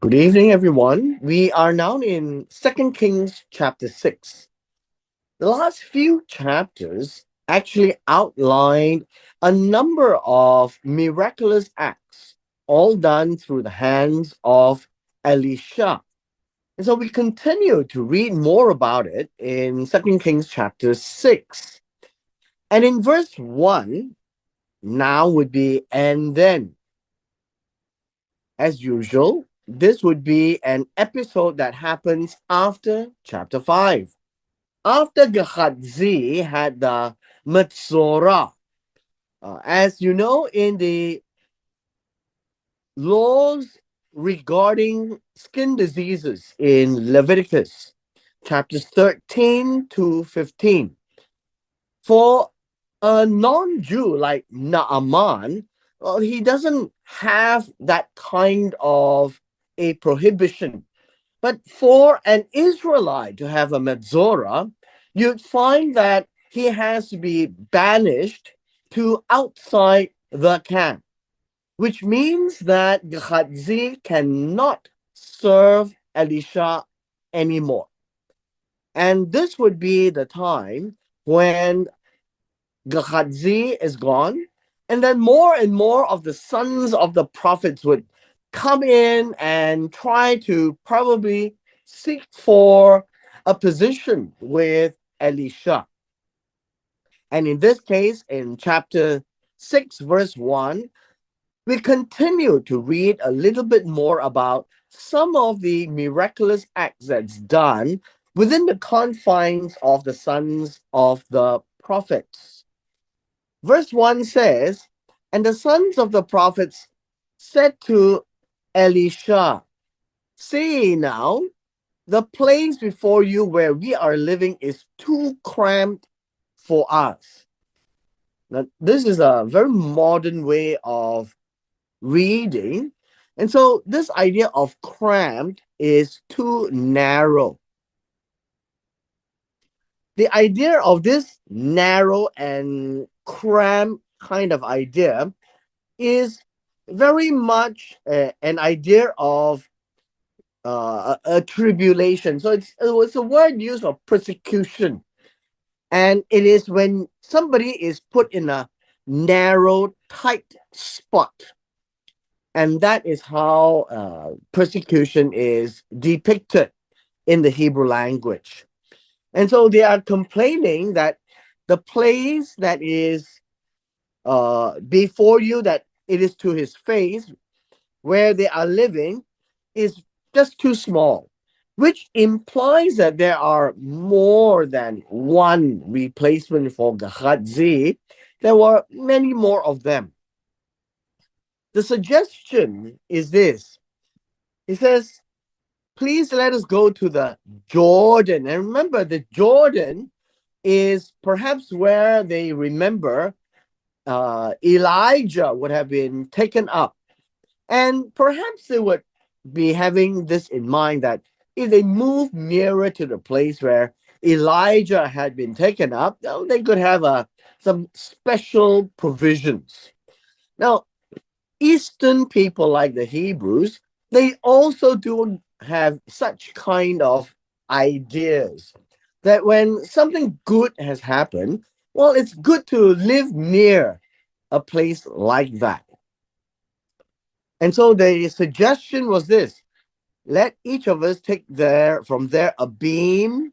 Good evening, everyone. We are now in Second Kings chapter 6. The last few chapters actually outlined a number of miraculous acts, all done through the hands of Elisha. And so we continue to read more about it in Second Kings chapter 6. And in verse 1, now would be and then. As usual, this would be an episode that happens after chapter 5. After Gehazi had the Metzorah. As you know, in the laws regarding skin diseases in Leviticus, chapters 13 to 15, for a non-Jew like Naaman, well, he doesn't have that kind of a prohibition. But for an Israelite to have a Metzorah, you'd find that he has to be banished to outside the camp, which means that Gehazi cannot serve Elisha anymore. And this would be the time when Gehazi is gone, and then more and more of the sons of the prophets would come in and try to probably seek for a position with Elisha. And in this case, in chapter 6, verse 1, we continue to read a little bit more about some of the miraculous acts that's done within the confines of the sons of the prophets. Verse 1 says, "And the sons of the prophets said to Elisha, see now, the place before you where we are living is too cramped for us." Now, this is a very modern way of reading. And so, this idea of cramped is too narrow. The idea of this narrow and cramped kind of idea is very much an idea of a tribulation. So it's a word used for persecution. And it is when somebody is put in a narrow, tight spot. And that is how persecution is depicted in the Hebrew language. And so they are complaining that the place that is before you, that it is to his face, where they are living, is just too small, which implies that there are more than one replacement for Gehazi. There were many more of them. The suggestion is this. He says, please let us go to the Jordan. And remember, the Jordan is perhaps where they remember Elijah would have been taken up. And perhaps they would be having this in mind that if they move nearer to the place where Elijah had been taken up, they could have some special provisions. Now, Eastern people like the Hebrews, they also do have such kind of ideas that when something good has happened, well, it's good to live near a place like that. And so the suggestion was this: let each of us take from there a beam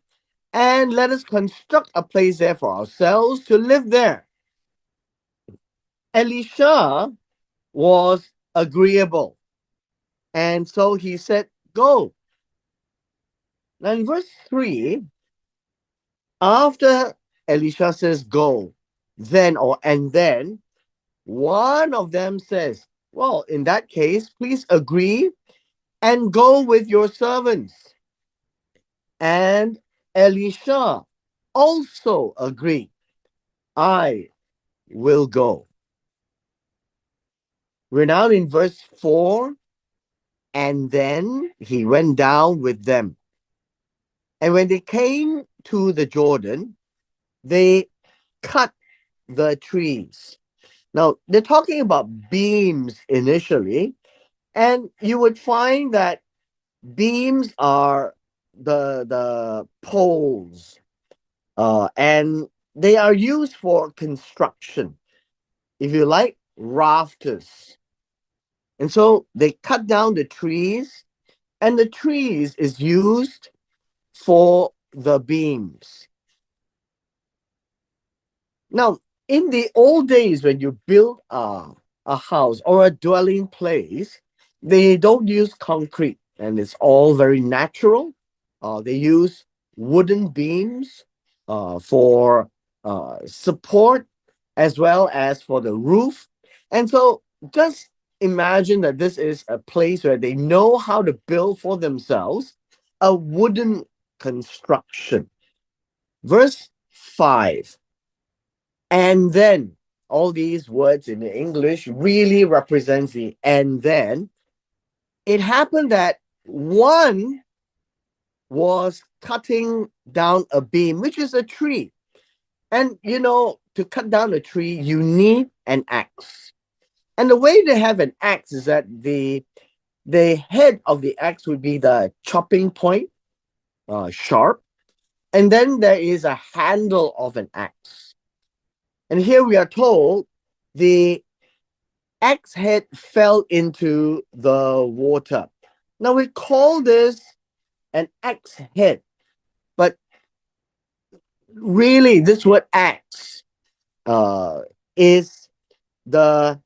and let us construct a place there for ourselves to live there. Elisha was agreeable. And so he said, go. Now in verse 3, after Elisha says go, then, one of them says, well, in that case, please agree and go with your servants. And Elisha also agreed, I will go. We're now in verse 4. And then he went down with them. And when they came to the Jordan, they cut the trees. Now, they're talking about beams initially, and you would find that Beams are the poles, and they are used for construction. If you like, rafters. And so they cut down the trees, and the trees is used for the beams. Now, in the old days, when you build a house or a dwelling place, they don't use concrete, and it's all very natural. They use wooden beams for support as well as for the roof. And so just imagine that this is a place where they know how to build for themselves a wooden construction. Verse 5. And then, all these words in English really represents the and then. It happened that one was cutting down a beam, which is a tree. And to cut down a tree, you need an axe. And the way they have an axe is that the head of the axe would be the chopping point, sharp, and then there is a handle of an axe. And here we are told the axe head fell into the water. Now we call this an axe head, but really this word axe uh, is the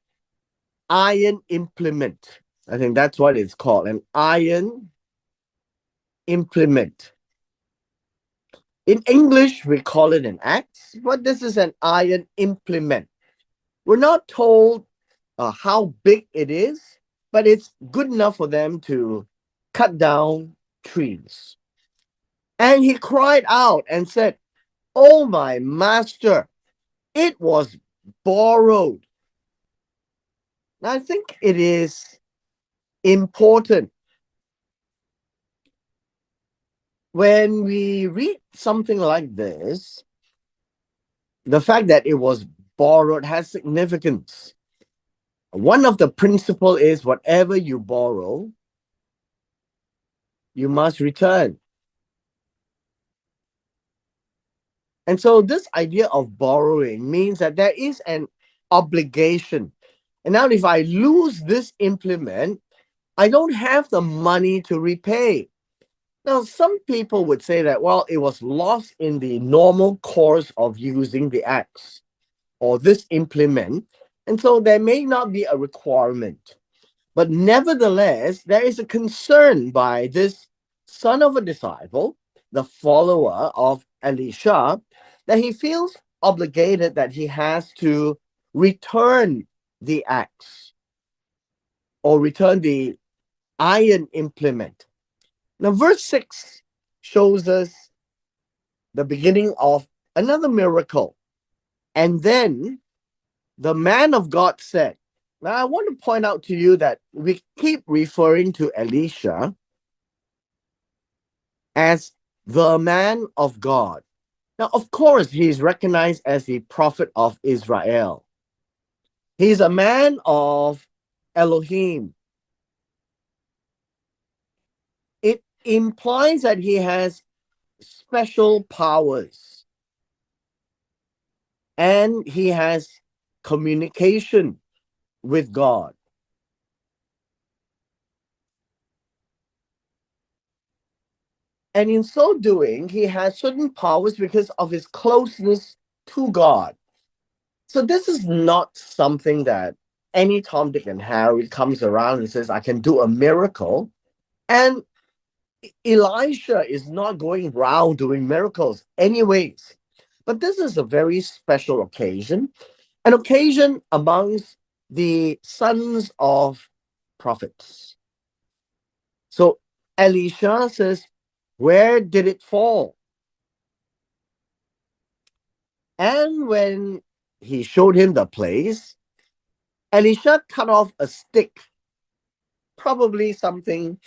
iron implement. I think that's what it's called, an iron implement. In English, we call it an axe, but this is an iron implement. We're not told how big it is, but it's good enough for them to cut down trees. And he cried out and said, "Oh, my master, it was borrowed." Now, I think it is important when we read something like this, the fact that it was borrowed has significance. One of the principle is whatever you borrow, you must return. And so this idea of borrowing means that there is an obligation. And now if I lose this implement, I don't have the money to repay. Now, some people would say that, well, it was lost in the normal course of using the axe or this implement, and so there may not be a requirement. But nevertheless, there is a concern by this son of a disciple, the follower of Elisha, that he feels obligated that he has to return the axe or return the iron implement. Now, verse 6 shows us the beginning of another miracle. And then the man of God said, now I want to point out to you that we keep referring to Elisha as the man of God. Now, of course, he is recognized as the prophet of Israel. He's a man of Elohim. It implies that he has special powers and he has communication with God. And in so doing, he has certain powers because of his closeness to God. So this is not something that any Tom, Dick, and Harry comes around and says, I can do a miracle. And Elisha is not going around doing miracles anyways. But this is a very special occasion, an occasion amongst the sons of prophets. So Elisha says, where did it fall? And when he showed him the place, Elisha cut off a stick, probably something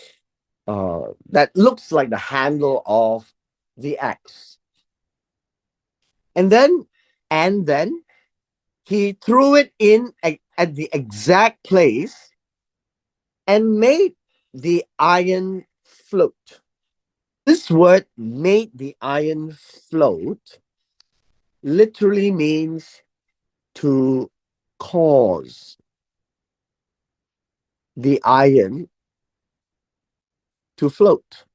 that looks like the handle of the axe. And then he threw it in at the exact place and made the iron float. This word made the iron float literally means to cause the iron to float.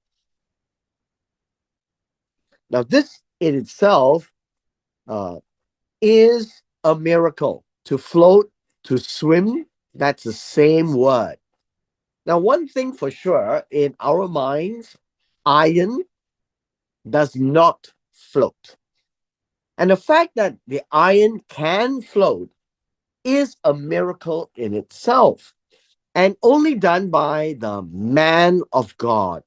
Now, this in itself uh, is a miracle. To float, to swim, that's the same word. Now, one thing for sure in our minds, iron does not float. And the fact that the iron can float is a miracle in itself and only done by the man of God.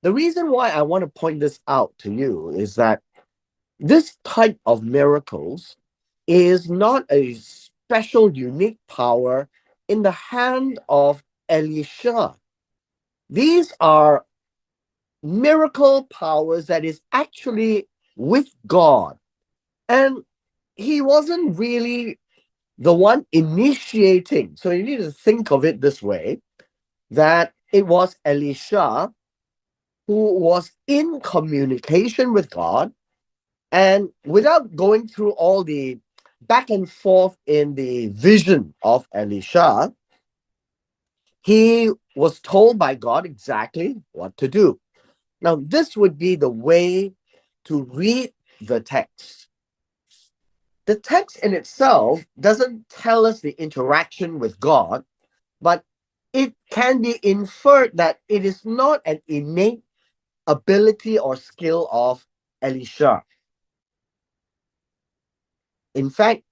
The reason why I want to point this out to you is that this type of miracles is not a special, unique power in the hand of Elisha. These are miracle powers that is actually with God. And he wasn't really the one initiating. So you need to think of it this way, that it was Elisha who was in communication with God. And without going through all the back and forth in the vision of Elisha, he was told by God exactly what to do. Now, this would be the way to read the text. The text in itself doesn't tell us the interaction with God, but it can be inferred that it is not an innate ability or skill of Elisha. In fact,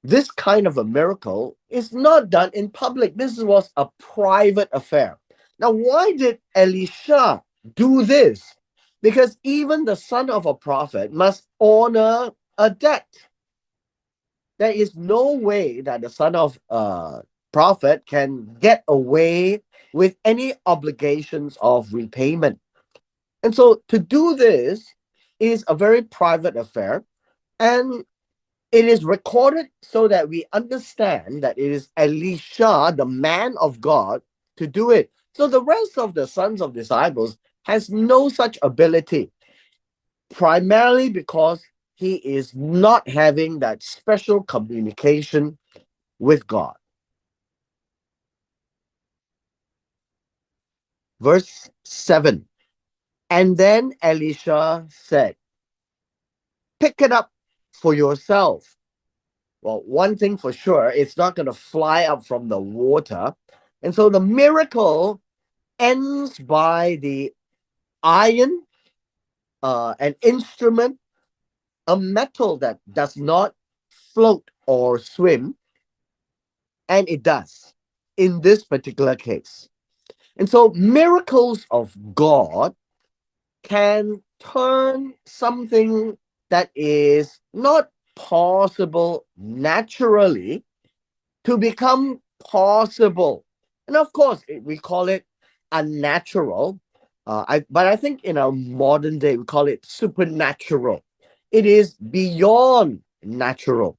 this kind of a miracle is not done in public. This was a private affair. Now, why did Elisha do this? Because even the son of a prophet must honor a debt. There is no way that the son of a prophet can get away with any obligations of repayment. And so to do this is a very private affair. And it is recorded so that we understand that it is Elisha, the man of God, to do it. So the rest of the sons of disciples has no such ability, primarily because he is not having that special communication with God. Verse 7. And then Elisha said, pick it up for yourself. Well, one thing for sure, it's not going to fly up from the water. And so the miracle ends by the iron, an instrument, a metal that does not float or swim, and it does in this particular case. And so miracles of God can turn something that is not possible naturally to become possible. And of course, we call it unnatural. But I think in our modern day, we call it supernatural. It is beyond natural.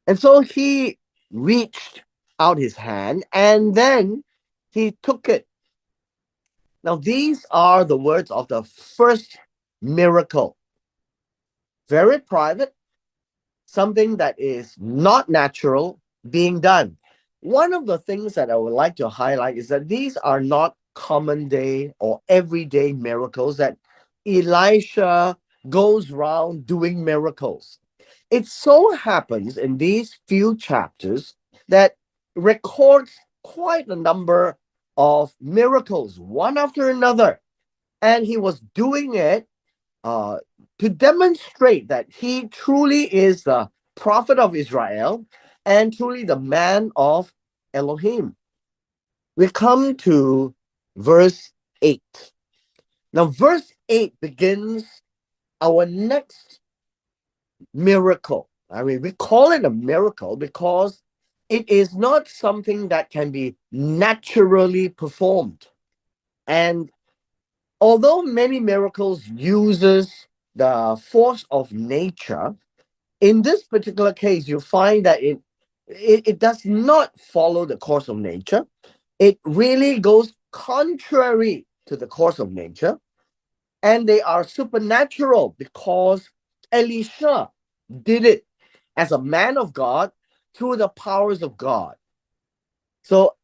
And so he reached out his hand and then he took it. Now, these are the words of the first miracle. Very private, something that is not natural being done. One of the things that I would like to highlight is that these are not common day or everyday miracles that Elisha goes around doing miracles. It so happens in these few chapters that records quite a number of miracles, one after another. And he was doing it uh, to demonstrate that he truly is the prophet of Israel and truly the man of Elohim. We come to verse 8. Now, verse 8 begins our next miracle. I mean, we call it a miracle because it is not something that can be naturally performed. And although many miracles uses the force of nature, in this particular case, you find that it does not follow the course of nature. It really goes contrary to the course of nature, and they are supernatural because Elisha did it as a man of God through the powers of God. So,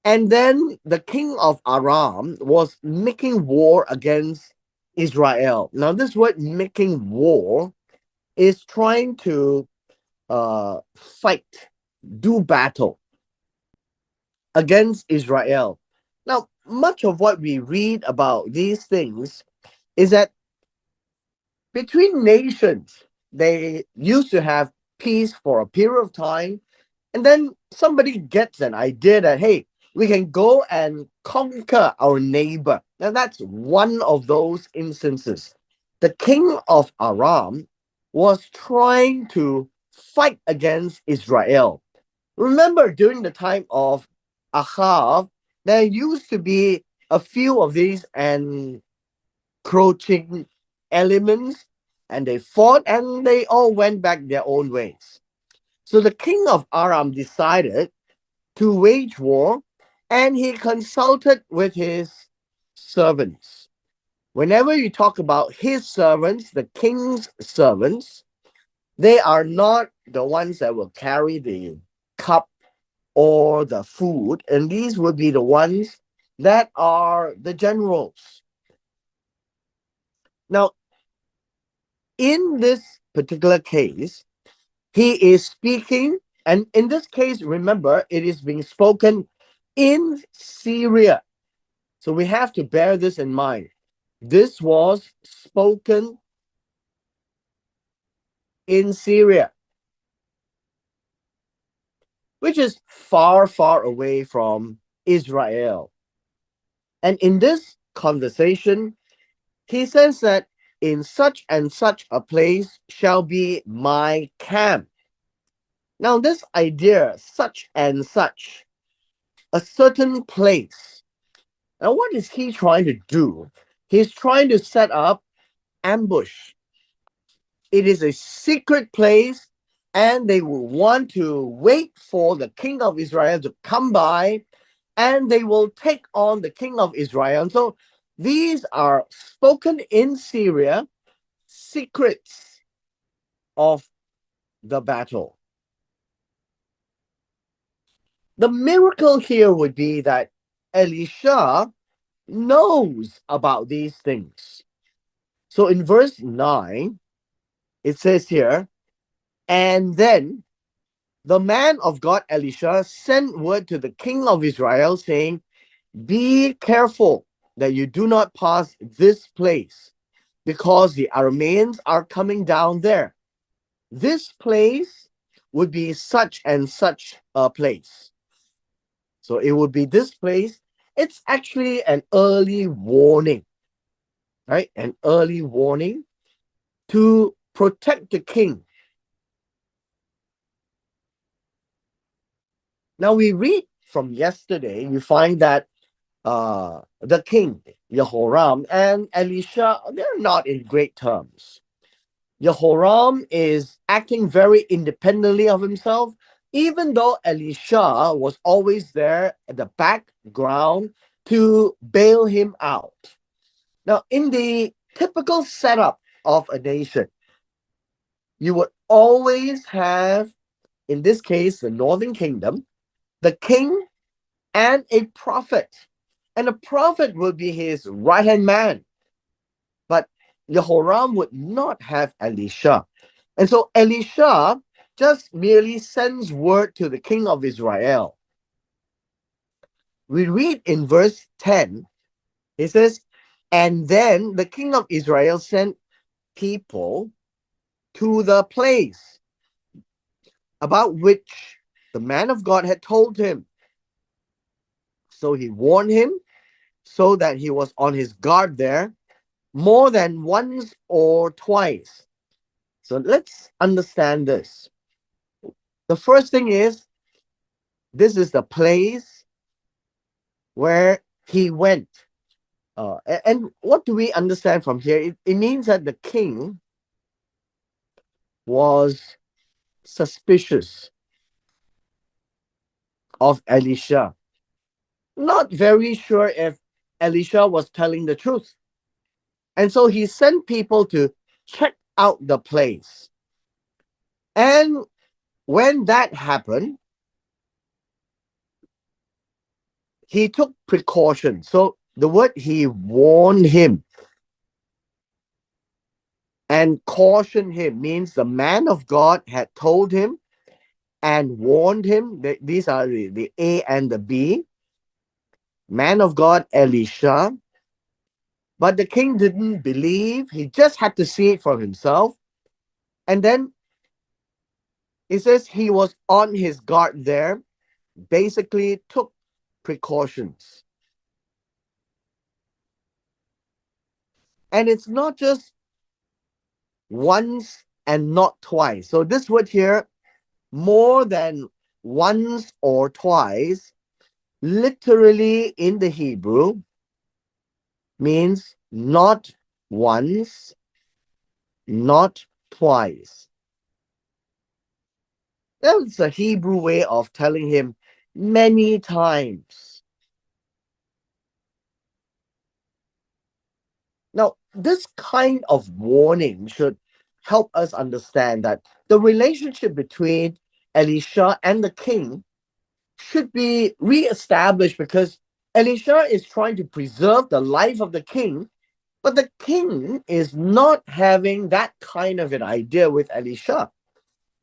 and then the king of Aram was making war against Israel. Now, this word making war is trying to fight, do battle against Israel. Now, much of what we read about these things is that between nations, they used to have peace for a period of time, and then somebody gets an idea that, hey, we can go and conquer our neighbor. Now, that's one of those instances. The king of Aram was trying to fight against Israel. Remember, during the time of Ahav, there used to be a few of these encroaching elements, and they fought and they all went back their own ways. So the king of Aram decided to wage war, and he consulted with his servants. Whenever you talk about his servants, the king's servants, they are not the ones that will carry the cup or the food, and these would be the ones that are the generals. Now, in this particular case, he is speaking, and in this case, remember, it is being spoken in Syria. So we have to bear this in mind. This was spoken in Syria, which is far, far away from Israel. And in this conversation, he says that in such and such a place shall be my camp. Now, this idea, such and such, a certain place. Now, what is he trying to do? He's trying to set up ambush. It is a secret place, and they will want to wait for the king of Israel to come by, and they will take on the king of Israel. And so these are spoken in Syria, secrets of the battle. The miracle here would be that Elisha knows about these things. So in verse 9, it says here, and then the man of God Elisha sent word to the king of Israel, saying, be careful that you do not pass this place, because the Arameans are coming down there. This place would be such and such a place. So it would be this place. It's actually an early warning, right? An early warning to protect the king. Now we read from yesterday, you find that the king, Jehoram, and Elisha, they're not in great terms. Jehoram is acting very independently of himself, even though Elisha was always there at the background to bail him out. Now, in the typical setup of a nation, you would always have, in this case, the northern kingdom, the king and a prophet. And the prophet will be his right hand man. But Jehoram would not have Elisha. And so Elisha just merely sends word to the king of Israel. We read in verse 10, it says, and then the king of Israel sent people to the place about which the man of God had told him. So he warned him so that he was on his guard there more than once or twice. So let's understand this. The first thing is, this is the place where he went. And what do we understand from here? It means that the king was suspicious of Elisha. not very sure if Elisha was telling the truth. And so he sent people to check out the place. And when that happened, he took precaution. So the word he warned him and cautioned him means the man of God had told him and warned him. That these are the A and the B. Man of God, Elisha. But the king didn't believe. He just had to see it for himself. And then it says he was on his guard there, basically took precautions. And it's not just once and not twice. So this word here, more than once or twice, literally in the Hebrew means not once, not twice. That's a Hebrew way of telling him many times. Now, this kind of warning should help us understand that the relationship between Elisha and the king should be reestablished because Elisha is trying to preserve the life of the king, but the king is not having that kind of an idea with Elisha,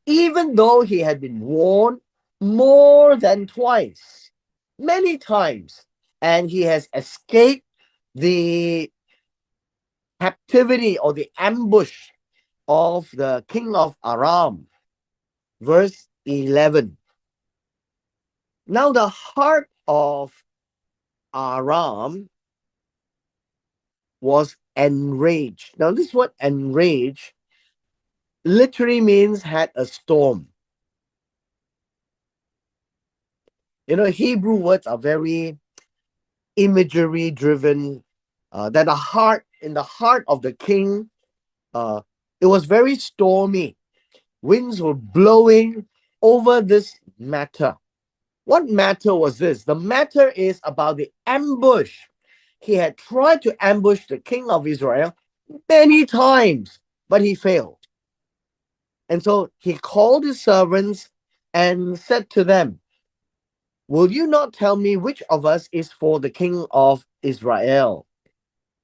even though he had been warned more than twice, many times, and he has escaped the captivity or the ambush of the king of Aram. Verse 11. Now the heart of Aram was enraged. Now, this word enraged literally means had a storm. You know, Hebrew words are very imagery driven. That in the heart of the king, it was very stormy. Winds were blowing over this matter. What matter was this? The matter is about the ambush. He had tried to ambush the king of Israel many times, but he failed. And so he called his servants and said to them, will you not tell me which of us is for the king of Israel?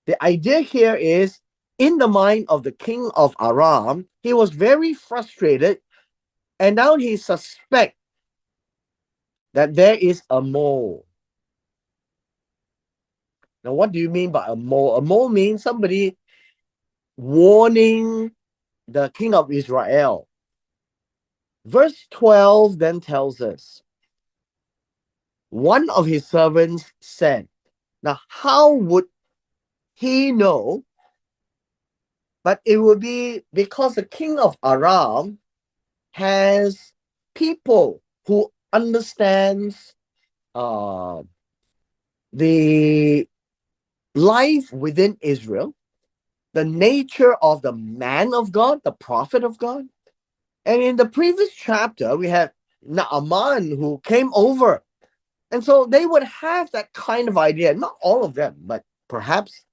The idea here is in the mind of the king of Aram, he was very frustrated, and now he suspects that there is a mole. Now, what do you mean by a mole? A mole means somebody warning the king of Israel. Verse 12 then tells us, one of his servants said, now how would he know? But it would be because the king of Aram has people who understands the life within Israel, the nature of the man of God, the prophet of God. And in the previous chapter, we had Naaman who came over. And so they would have that kind of idea, not all of them, but perhaps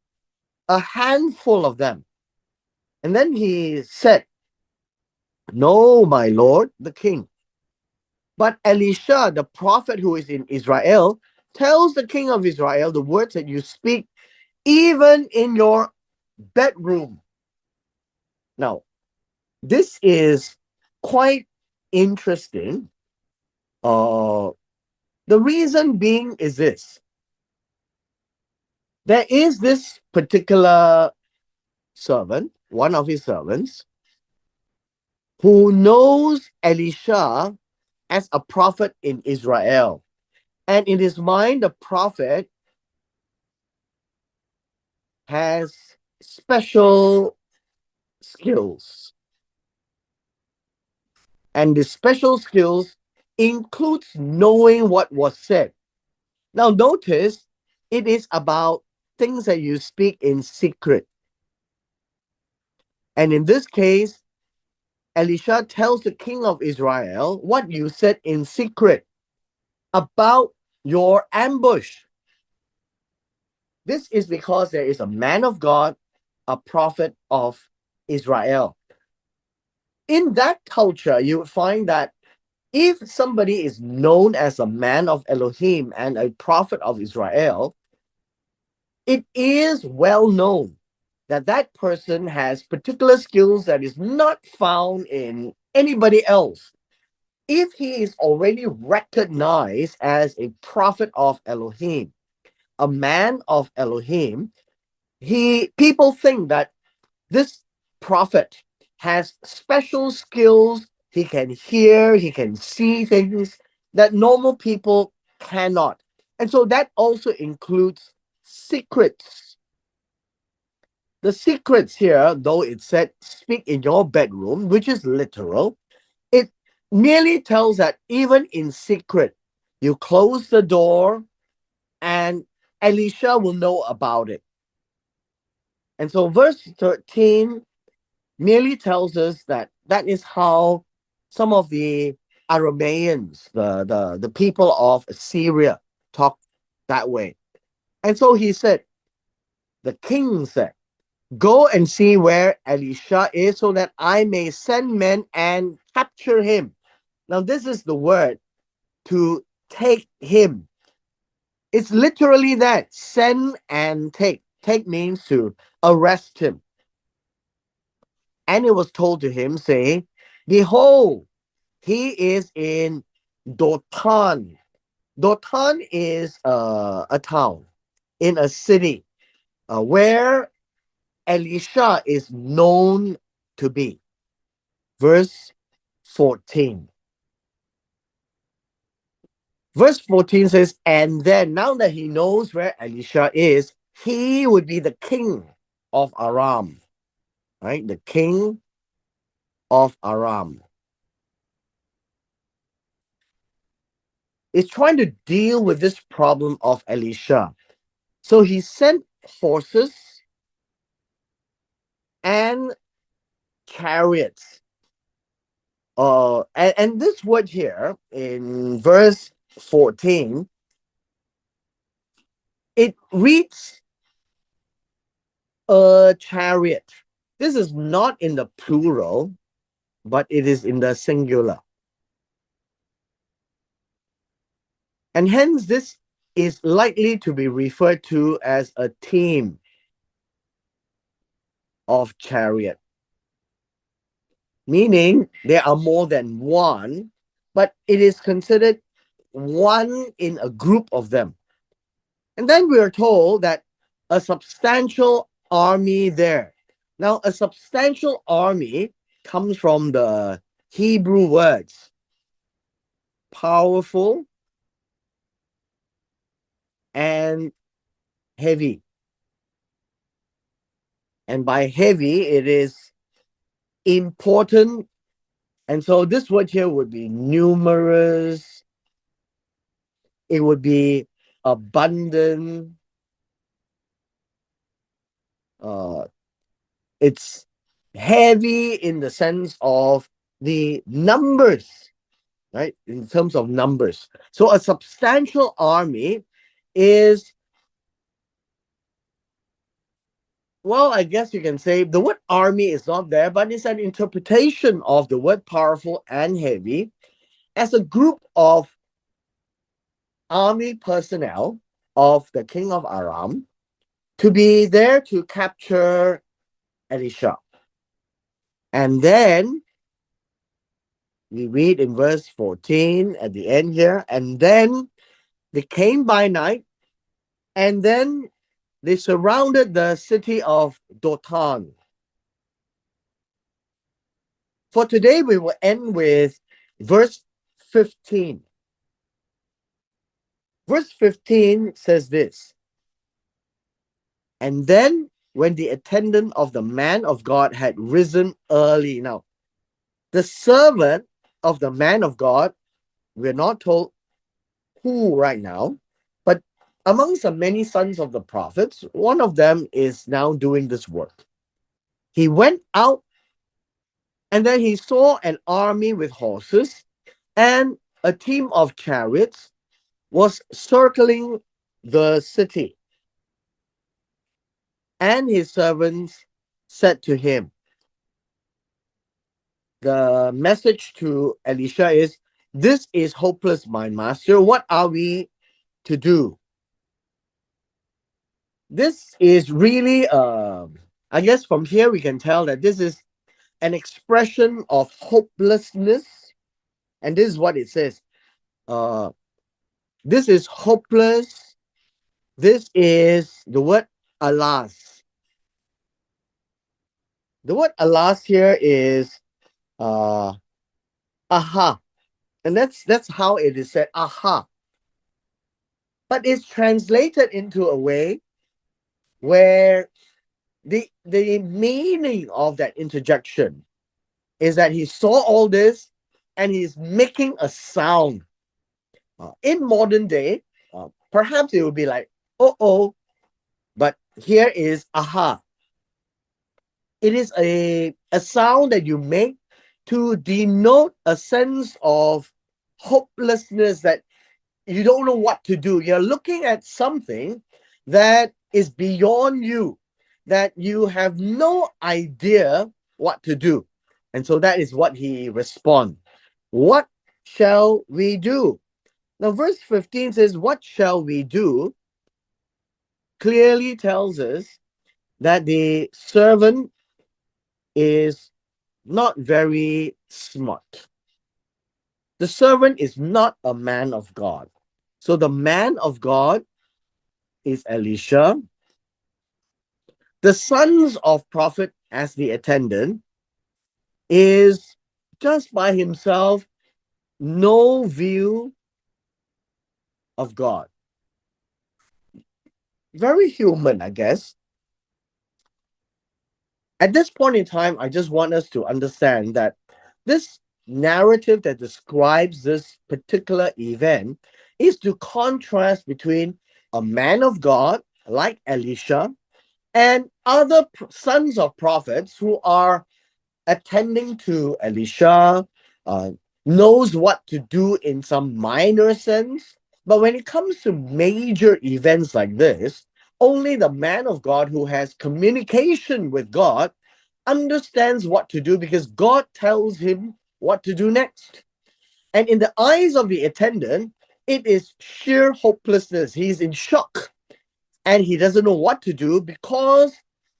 a handful of them. And then he said, no, my lord, the king. But Elisha, the prophet who is in Israel, tells the king of Israel the words that you speak even in your bedroom. Now, this is quite interesting. The reason being is this. There is this particular servant, one of his servants, who knows Elisha as a prophet in Israel. And in his mind, the prophet has special skills. And the special skills includes knowing what was said. Now, notice it is about things that you speak in secret. And in this case, Elisha tells the king of Israel what you said in secret about your ambush. This is because there is a man of God, a prophet of Israel. In that culture, you would find that if somebody is known as a man of Elohim and a prophet of Israel, it is well known that that person has particular skills that is not found in anybody else. If he is already recognized as a prophet of Elohim, a man of Elohim, people think that this prophet has special skills. He can hear, he can see things that normal people cannot. And so that also includes secrets. The secrets here, though it said speak in your bedroom, which is literal, it merely tells that even in secret, you close the door and Elisha will know about it. And so verse 13 merely tells us that that is how some of the Arameans, the people of Syria, talk that way. And so he said, the king said, go and see where Elisha is so that I may send men and capture him. Now, this is the word to take him. It's literally that, send and take. Take means to arrest him. And it was told to him, saying, behold, he is in Dothan. Dothan is a town in a city where Elisha is known to be. Verse 14. Verse 14 says, and then now that he knows where Elisha is, he would be the king of Aram. Right? The king of Aram is trying to deal with this problem of Elisha. So he sent horses and chariots. And this word here in verse 14, it reads a chariot. This is not in the plural, but it is in the singular. And hence, this is likely to be referred to as a team of chariot, meaning there are more than one, but it is considered one in a group of them. And then we are told that a substantial army there. Now, a substantial army comes from the Hebrew words powerful and heavy. And by heavy, it is important. And so this word here would be numerous, it would be abundant. Uh, it's heavy in the sense of the numbers, right? In terms of numbers. So a substantial army is, well, I guess you can say the word army is not there, but it's an interpretation of the word powerful and heavy as a group of army personnel of the king of Aram to be there to capture Elisha. And then we read in verse 14 at the end here, and then they came by night, and then they surrounded the city of Dothan. For today, we will end with verse 15. Verse 15 says this, and then when the attendant of the man of God had risen early. Now, the servant of the man of God, we're not told who right now, but amongst the many sons of the prophets, one of them is now doing this work. He went out and then he saw an army with horses and a team of chariots was circling the city. And his servants said to him, the message to Elisha is, "This is hopeless, my master. What are we to do?" This is really, I guess from here we can tell that this is an expression of hopelessness. And this is what it says. Uh, this is hopeless. This is the word alas. The word alas here is uh, aha. And that's how it is said, aha. But it's translated into a way where the meaning of that interjection is that he saw all this and he's making a sound. In modern day, perhaps it would be like, oh, but here is aha. It is a sound that you make to denote a sense of hopelessness, that you don't know what to do. You're looking at something that is beyond you, that you have no idea what to do. And so that is what he responds. What shall we do? Now, verse 15 says, "What shall we do?" Clearly tells us that the servant is not very smart. The servant is not a man of God. So the man of God is Elisha. The sons of prophet as the attendant is just by himself, no view of God. Very human, I guess. At this point in time, I just want us to understand that this narrative that describes this particular event is to contrast between a man of God like Elisha and other sons of prophets who are attending to Elisha, uh, knows what to do in some minor sense. But when it comes to major events like this, only the man of God who has communication with God understands what to do, because God tells him what to do next. And in the eyes of the attendant, it is sheer hopelessness. He's in shock and he doesn't know what to do because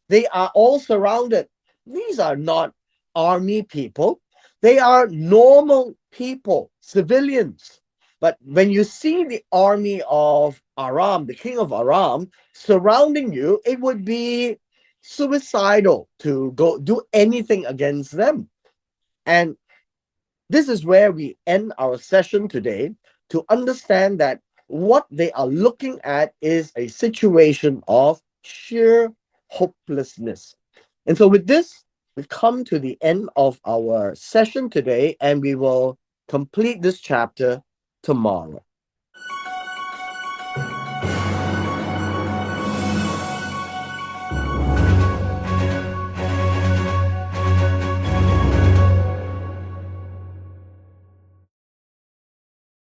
they are all surrounded. These are not army people, they are normal people, civilians. But when you see the army of Aram, the king of Aram, surrounding you, it would be suicidal to go do anything against them. And this is where we end our session today, to understand that what they are looking at is a situation of sheer hopelessness. And so, with this, we come to the end of our session today, and we will complete this chapter tomorrow.